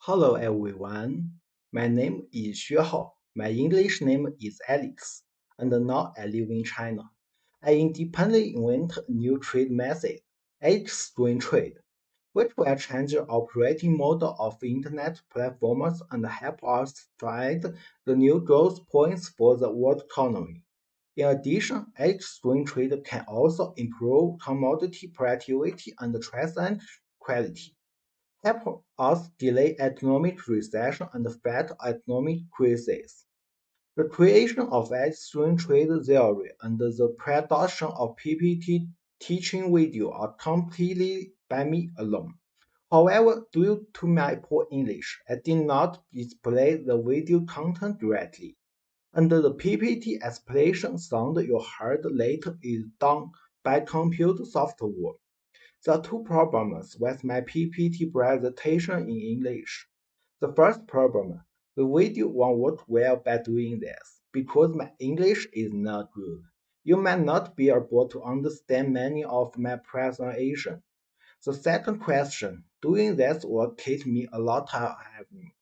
Hello everyone, my name is Xue Hao. My English name is Alex, and now I live in China. I independently invented a new trade method, exchange trade, which will change the operating model of internet platforms and help us find the new growth points for the world economy. In addition, exchange trade can also improve commodity productivity and transaction quality help us delay economic recession and fight economic crises. The creation of exchange trade theory and the production of PPT teaching video are completely by me alone. However, due to my poor English, I did not display the video content directly, and the PPT explanation sound you heard later is done by computer software. There are two problems with my PPT presentation in English. The first problem, the video won't work well by doing this because my English is not good. You might not be able to understand many of my presentation. The second question, doing this will take me a lot of time.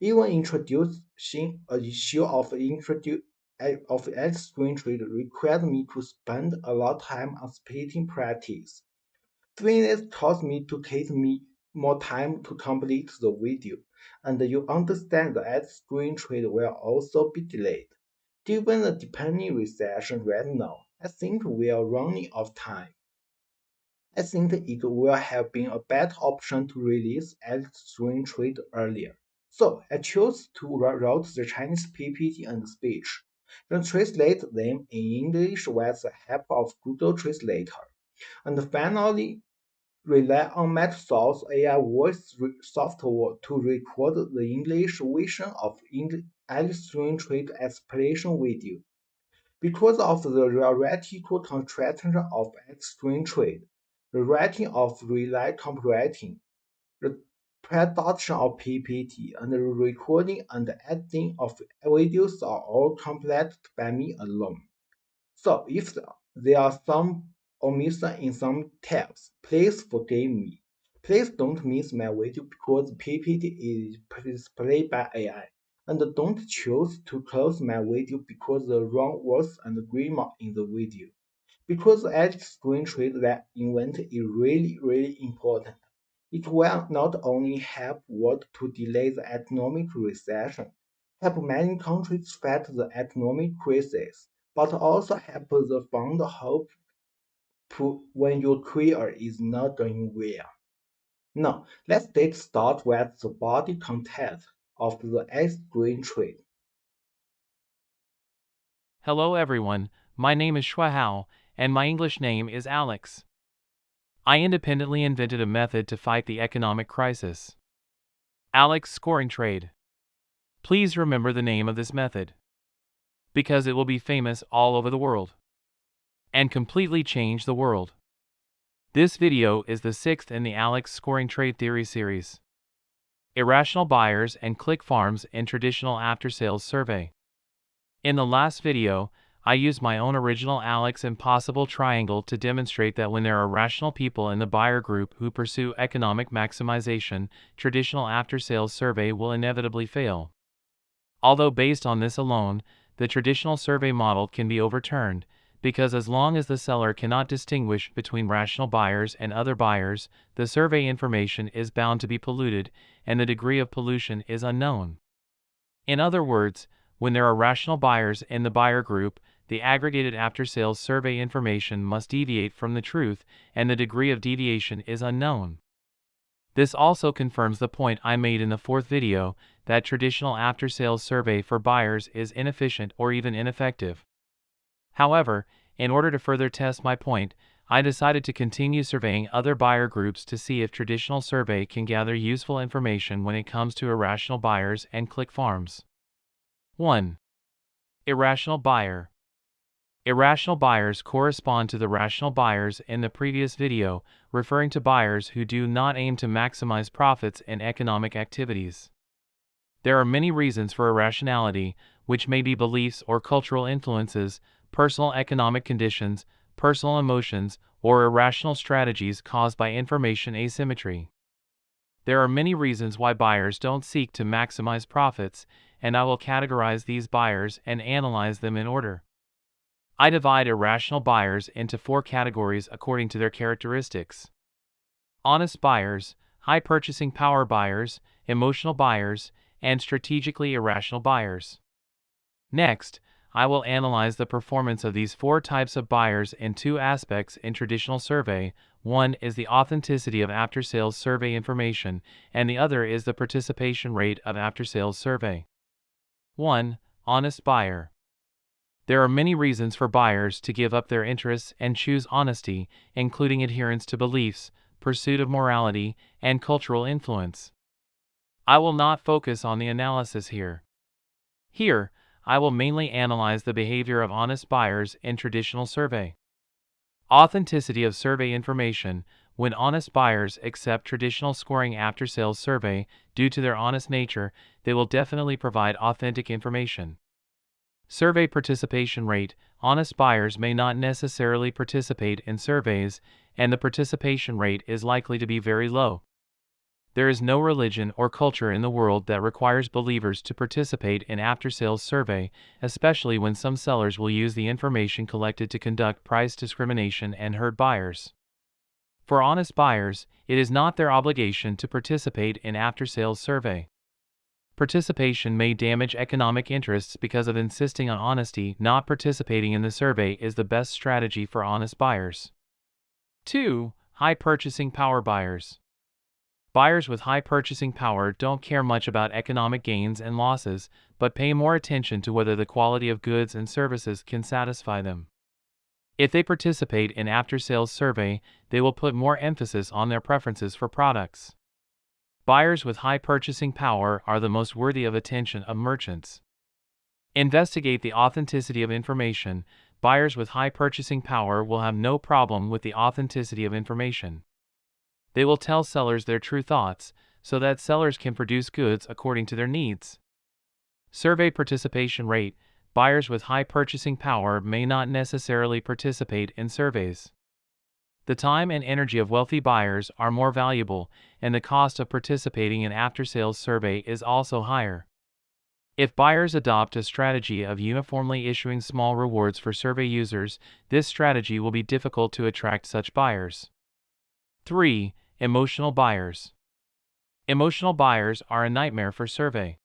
Even introducing a issue of extreme trade requires me to spend a lot of time on speaking practice. Doing this caused me to take me more time to complete the video, and you understand the ad screen trade will also be delayed. Given the depending recession right now, I think we are running out of time. I think it will have been a better option to release ad screen trade earlier. So I chose to write the Chinese PPT and speech, then translate them in English with the help of Google Translator, and finally rely on Microsoft's AI voice software to record the English version of Alice Trade explanation video. Because of the theoretical construction of extreme trade, the writing of relay copywriting, the production of PPT, and the recording and editing of videos are all completed by me alone. So if there are some omissions in some tabs, please forgive me. Please don't miss my video because PPT is displayed by AI. And don't choose to close my video because the wrong words and grammar in the video. Because edge screen trade that invent is really important. It will not only help world to delay the economic recession, help many countries fight the economic crisis, but also help the fund hope when your career is not doing well. Now, let's get started with the body content of the X-green trade. Hello everyone, my name is Xue Hao, and my English name is Alex. I independently invented a method to fight the economic crisis. Alex scoring trade. Please remember the name of this method, because it will be famous all over the world and completely change the world. This video is the sixth in the Alex scoring trade theory series. Irrational Buyers and Click Farms in Traditional After-Sales Survey. In the last video, I used my own original Alex impossible triangle to demonstrate that when there are rational people in the buyer group who pursue economic maximization, traditional after-sales survey will inevitably fail. Although based on this alone, the traditional survey model can be overturned, because as long as the seller cannot distinguish between rational buyers and other buyers, the survey information is bound to be polluted, and the degree of pollution is unknown. In other words, when there are rational buyers in the buyer group, the aggregated after-sales survey information must deviate from the truth, and the degree of deviation is unknown. This also confirms the point I made in the fourth video, that traditional after-sales survey for buyers is inefficient or even ineffective. However, in order to further test my point, I decided to continue surveying other buyer groups to see if traditional survey can gather useful information when it comes to irrational buyers and click farms. 1. Irrational buyer. Irrational buyers correspond to the rational buyers in the previous video, referring to buyers who do not aim to maximize profits in economic activities. There are many reasons for irrationality, which may be beliefs or cultural influences, personal economic conditions, personal emotions, or irrational strategies caused by information asymmetry. There are many reasons why buyers don't seek to maximize profits, and I will categorize these buyers and analyze them in order. I divide irrational buyers into 4 categories according to their characteristics: honest buyers, high purchasing power buyers, emotional buyers, and strategically irrational buyers. Next, I will analyze the performance of these 4 types of buyers in 2 aspects in traditional survey. One is the authenticity of after-sales survey information, and the other is the participation rate of after-sales survey. 1. Honest buyer. There are many reasons for buyers to give up their interests and choose honesty, including adherence to beliefs, pursuit of morality, and cultural influence. I will not focus on the analysis here. Here, I will mainly analyze the behavior of honest buyers in traditional survey. Authenticity of survey information. When honest buyers accept traditional scoring after-sales survey due to their honest nature, they will definitely provide authentic information. Survey participation rate. Honest buyers may not necessarily participate in surveys, and the participation rate is likely to be very low. There is no religion or culture in the world that requires believers to participate in after-sales survey, especially when some sellers will use the information collected to conduct price discrimination and hurt buyers. For honest buyers, it is not their obligation to participate in after-sales survey. Participation may damage economic interests because of insisting on honesty. Not participating in the survey is the best strategy for honest buyers. 2. High purchasing power buyers. Buyers with high purchasing power don't care much about economic gains and losses, but pay more attention to whether the quality of goods and services can satisfy them. If they participate in after-sales survey, they will put more emphasis on their preferences for products. Buyers with high purchasing power are the most worthy of attention of merchants. Investigate the authenticity of information. Buyers with high purchasing power will have no problem with the authenticity of information. They will tell sellers their true thoughts, so that sellers can produce goods according to their needs. Survey participation rate. Buyers with high purchasing power may not necessarily participate in surveys. The time and energy of wealthy buyers are more valuable, and the cost of participating in after-sales survey is also higher. If buyers adopt a strategy of uniformly issuing small rewards for survey users, this strategy will be difficult to attract such buyers. 3. Emotional buyers. Emotional buyers are a nightmare for survey.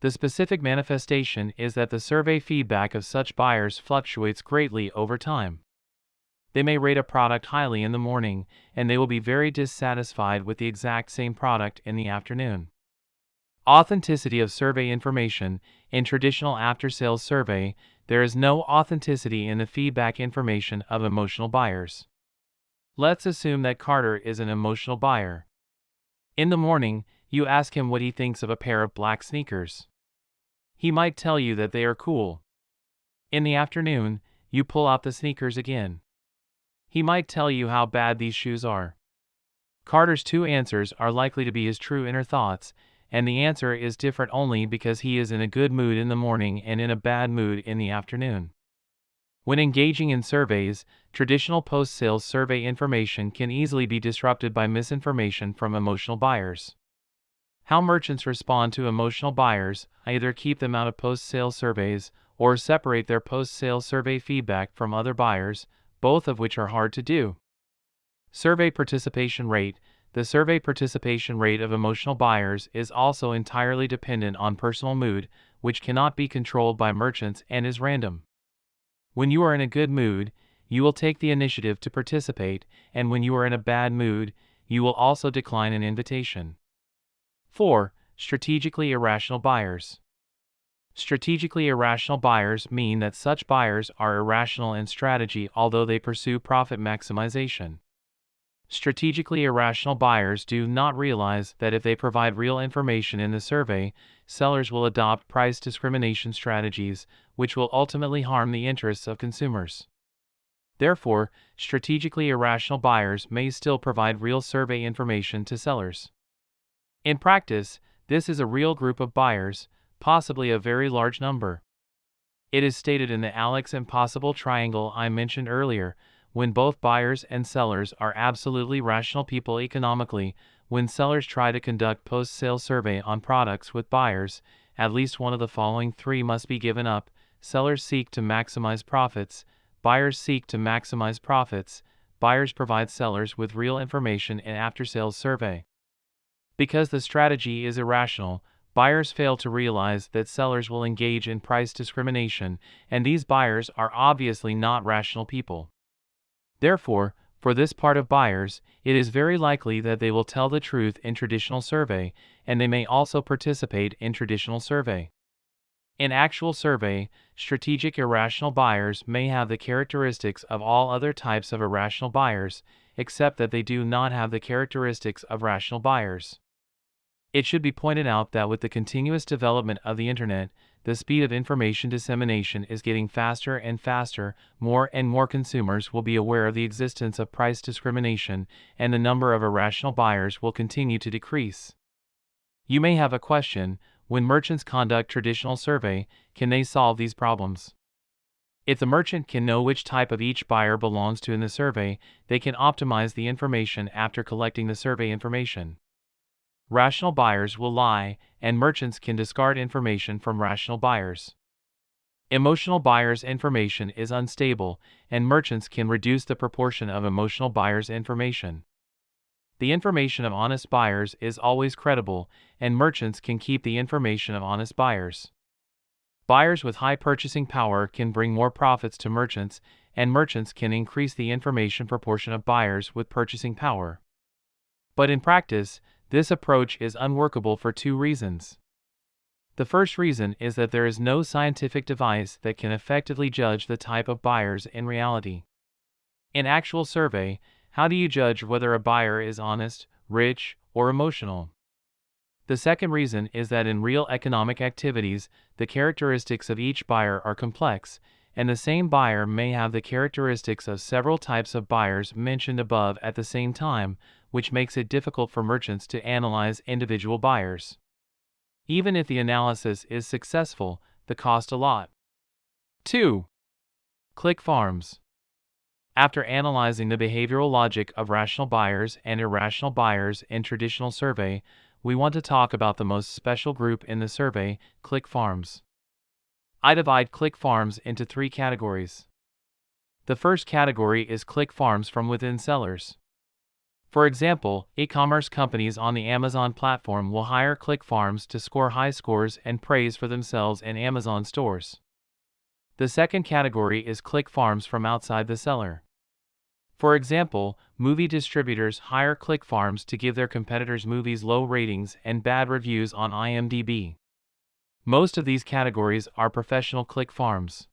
The specific manifestation is that the survey feedback of such buyers fluctuates greatly over time. They may rate a product highly in the morning, and they will be very dissatisfied with the exact same product in the afternoon. Authenticity of survey information. In traditional after-sales survey, there is no authenticity in the feedback information of emotional buyers. Let's assume that Carter is an emotional buyer. In the morning, you ask him what he thinks of a pair of black sneakers. He might tell you that they are cool. In the afternoon, you pull out the sneakers again. He might tell you how bad these shoes are. Carter's 2 answers are likely to be his true inner thoughts, and the answer is different only because he is in a good mood in the morning and in a bad mood in the afternoon. When engaging in surveys, traditional post-sales survey information can easily be disrupted by misinformation from emotional buyers. How merchants respond to emotional buyers: either keep them out of post-sale surveys or separate their post-sale survey feedback from other buyers, both of which are hard to do. Survey participation rate. The survey participation rate of emotional buyers is also entirely dependent on personal mood, which cannot be controlled by merchants and is random. When you are in a good mood, you will take the initiative to participate, and when you are in a bad mood, you will also decline an invitation. 4. Strategically irrational buyers. Strategically irrational buyers mean that such buyers are irrational in strategy, although they pursue profit maximization. Strategically irrational buyers do not realize that if they provide real information in the survey, sellers will adopt price discrimination strategies, which will ultimately harm the interests of consumers. Therefore, strategically irrational buyers may still provide real survey information to sellers. In practice, this is a real group of buyers, possibly a very large number. It is stated in the Alex impossible triangle I mentioned earlier: when both buyers and sellers are absolutely rational people economically. When sellers try to conduct post-sale survey on products with buyers, at least one of the following three must be given up. Sellers seek to maximize profits. Buyers seek to maximize profits. Buyers provide sellers with real information in after-sales survey. Because the strategy is irrational, buyers fail to realize that sellers will engage in price discrimination, and these buyers are obviously not rational people. Therefore, for this part of buyers, it is very likely that they will tell the truth in traditional survey, and they may also participate in traditional survey. In actual survey, strategic irrational buyers may have the characteristics of all other types of irrational buyers, except that they do not have the characteristics of rational buyers. It should be pointed out that with the continuous development of the internet, the speed of information dissemination is getting faster and faster. More and more consumers will be aware of the existence of price discrimination, and the number of irrational buyers will continue to decrease. You may have a question: when merchants conduct traditional survey, can they solve these problems? If the merchant can know which type of each buyer belongs to in the survey, they can optimize the information after collecting the survey information. Rational buyers will lie, and merchants can discard information from rational buyers. Emotional buyers' information is unstable, and merchants can reduce the proportion of emotional buyers' information. The information of honest buyers is always credible, and merchants can keep the information of honest buyers. Buyers with high purchasing power can bring more profits to merchants, and merchants can increase the information proportion of buyers with purchasing power. But in practice, this approach is unworkable for two reasons. The first reason is that there is no scientific device that can effectively judge the type of buyers in reality. In actual survey, how do you judge whether a buyer is honest, rich, or emotional? The second reason is that in real economic activities, the characteristics of each buyer are complex, and the same buyer may have the characteristics of several types of buyers mentioned above at the same time, which makes it difficult for merchants to analyze individual buyers. Even if the analysis is successful, the cost a lot. 2. Click farms. After analyzing the behavioral logic of rational buyers and irrational buyers in traditional survey, we want to talk about the most special group in the survey, click farms. I divide click farms into three categories. The first category is click farms from within sellers. For example, e-commerce companies on the Amazon platform will hire click farms to score high scores and praise for themselves in Amazon stores. The second category is click farms from outside the seller. For example, movie distributors hire click farms to give their competitors' movies low ratings and bad reviews on IMDb. Most of these categories are professional click farms.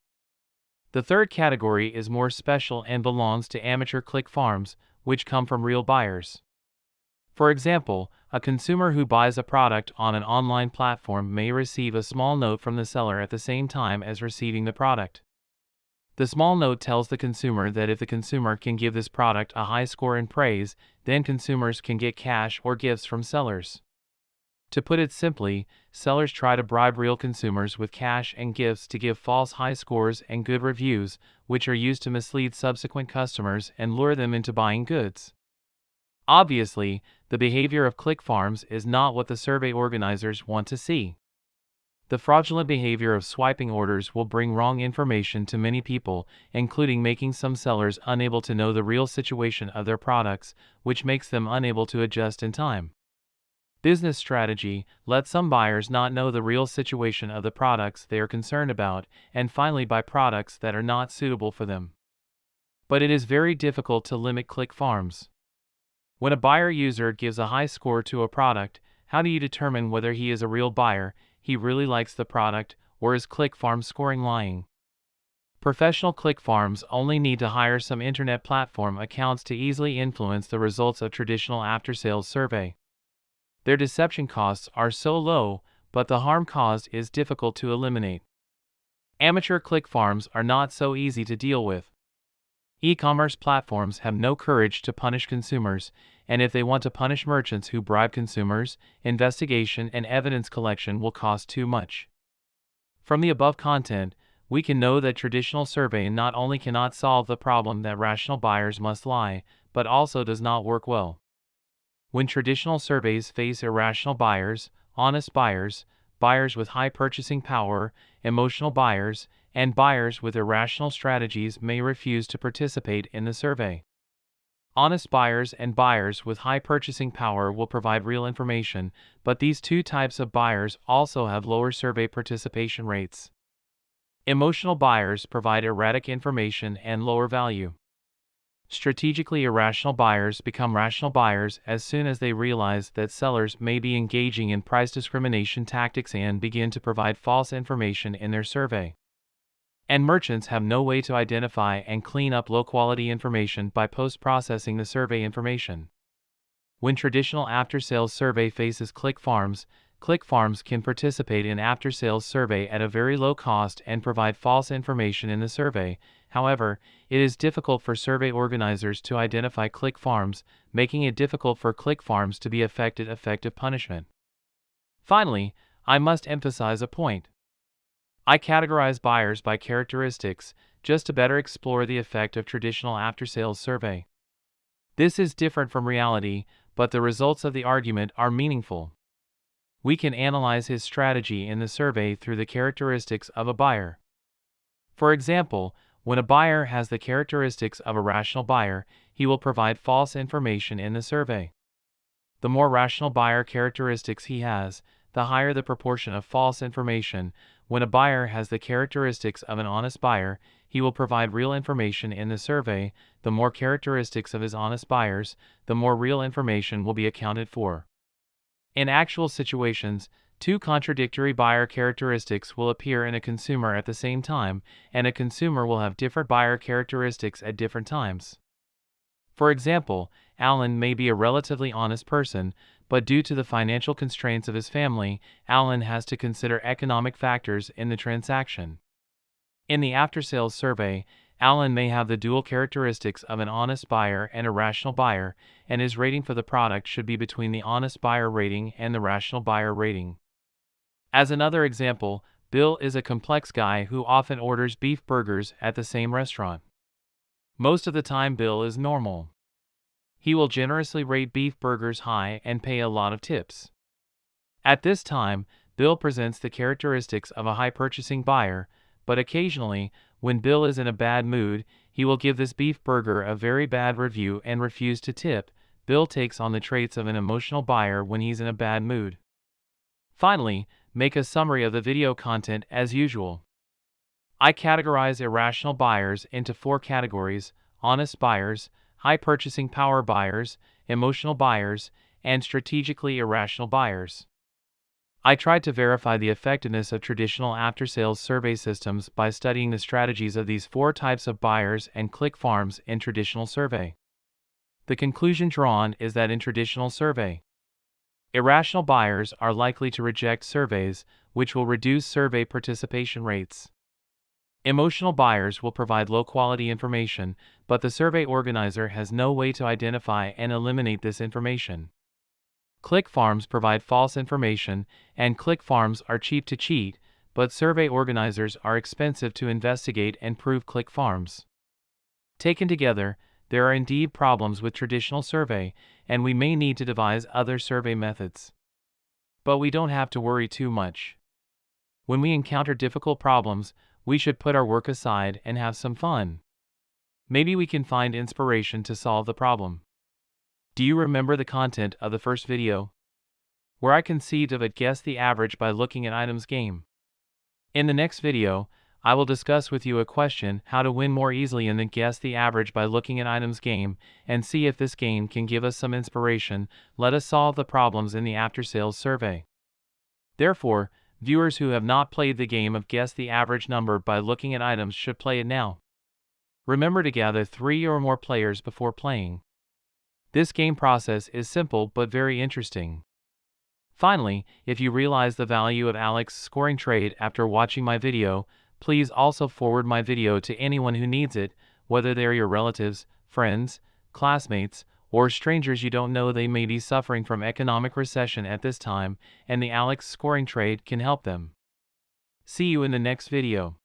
The third category is more special and belongs to amateur click farms, which come from real buyers. For example, a consumer who buys a product on an online platform may receive a small note from the seller at the same time as receiving the product. The small note tells the consumer that if the consumer can give this product a high score and praise, then consumers can get cash or gifts from sellers. To put it simply, sellers try to bribe real consumers with cash and gifts to give false high scores and good reviews, which are used to mislead subsequent customers and lure them into buying goods. Obviously, the behavior of click farms is not what the survey organizers want to see. The fraudulent behavior of swiping orders will bring wrong information to many people, including making some sellers unable to know the real situation of their products, which makes them unable to adjust in time. Business strategy: let some buyers not know the real situation of the products they are concerned about, and finally buy products that are not suitable for them. But it is very difficult to limit click farms. When a buyer user gives a high score to a product, how do you determine whether he is a real buyer, he really likes the product, or is click farm scoring lying? Professional click farms only need to hire some internet platform accounts to easily influence the results of traditional after-sales survey. Their deception costs are so low, but the harm caused is difficult to eliminate. Amateur click farms are not so easy to deal with. E-commerce platforms have no courage to punish consumers, and if they want to punish merchants who bribe consumers, investigation and evidence collection will cost too much. From the above content, we can know that traditional surveying not only cannot solve the problem that rational buyers must lie, but also does not work well. When traditional surveys face irrational buyers, honest buyers, buyers with high purchasing power, emotional buyers, and buyers with irrational strategies may refuse to participate in the survey. Honest buyers and buyers with high purchasing power will provide real information, but these two types of buyers also have lower survey participation rates. Emotional buyers provide erratic information and lower value. Strategically irrational buyers become rational buyers as soon as they realize that sellers may be engaging in price discrimination tactics and begin to provide false information in their survey. And merchants have no way to identify and clean up low-quality information by post-processing the survey information. When traditional after-sales survey faces click farms can participate in after-sales survey at a very low cost and provide false information in the survey. However, it is difficult for survey organizers to identify click farms, making it difficult for click farms to be effective punishment. Finally, I must emphasize a point. I categorize buyers by characteristics just to better explore the effect of traditional after-sales survey. This is different from reality, but the results of the argument are meaningful. We can analyze his strategy in the survey through the characteristics of a buyer. For example, when a buyer has the characteristics of a rational buyer, he will provide false information in the survey. The more rational buyer characteristics he has, the higher the proportion of false information. When a buyer has the characteristics of an honest buyer, he will provide real information in the survey. The more characteristics of his honest buyers, the more real information will be accounted for. In actual situations, two contradictory buyer characteristics will appear in a consumer at the same time, and a consumer will have different buyer characteristics at different times. For example, Alan may be a relatively honest person, but due to the financial constraints of his family, Alan has to consider economic factors in the transaction. In the after-sales survey, Alan may have the dual characteristics of an honest buyer and a rational buyer, and his rating for the product should be between the honest buyer rating and the rational buyer rating. As another example, Bill is a complex guy who often orders beef burgers at the same restaurant. Most of the time Bill is normal. He will generously rate beef burgers high and pay a lot of tips. At this time, Bill presents the characteristics of a high purchasing buyer, but occasionally, when Bill is in a bad mood, he will give this beef burger a very bad review and refuse to tip. Bill takes on the traits of an emotional buyer when he's in a bad mood. Finally, make a summary of the video content as usual. I categorize irrational buyers into 4 categories: honest buyers, high purchasing power buyers, emotional buyers, and strategically irrational buyers. I tried to verify the effectiveness of traditional after-sales survey systems by studying the strategies of these 4 types of buyers and click farms in traditional survey. The conclusion drawn is that in traditional survey, irrational buyers are likely to reject surveys, which will reduce survey participation rates. Emotional buyers will provide low-quality information, but the survey organizer has no way to identify and eliminate this information. Click farms provide false information, and click farms are cheap to cheat, but survey organizers are expensive to investigate and prove click farms. Taken together, there are indeed problems with traditional survey, and we may need to devise other survey methods. But we don't have to worry too much. When we encounter difficult problems, we should put our work aside and have some fun. Maybe we can find inspiration to solve the problem. Do you remember the content of the first video, where I conceived of a guess the average by looking at items game? In the next video, I will discuss with you a question how to win more easily in the guess the average by looking at items game, and see if this game can give us some inspiration. Let us solve the problems in the after-sales survey. Therefore, viewers who have not played the game of guess the average number by looking at items should play it now. Remember to gather 3 or more players before playing. This game process is simple but very interesting. Finally, if you realize the value of Alex's scoring trade after watching my video, please also forward my video to anyone who needs it, whether they are your relatives, friends, classmates, or strangers you don't know. They may be suffering from economic recession at this time, and the Alex scoring trade can help them. See you in the next video.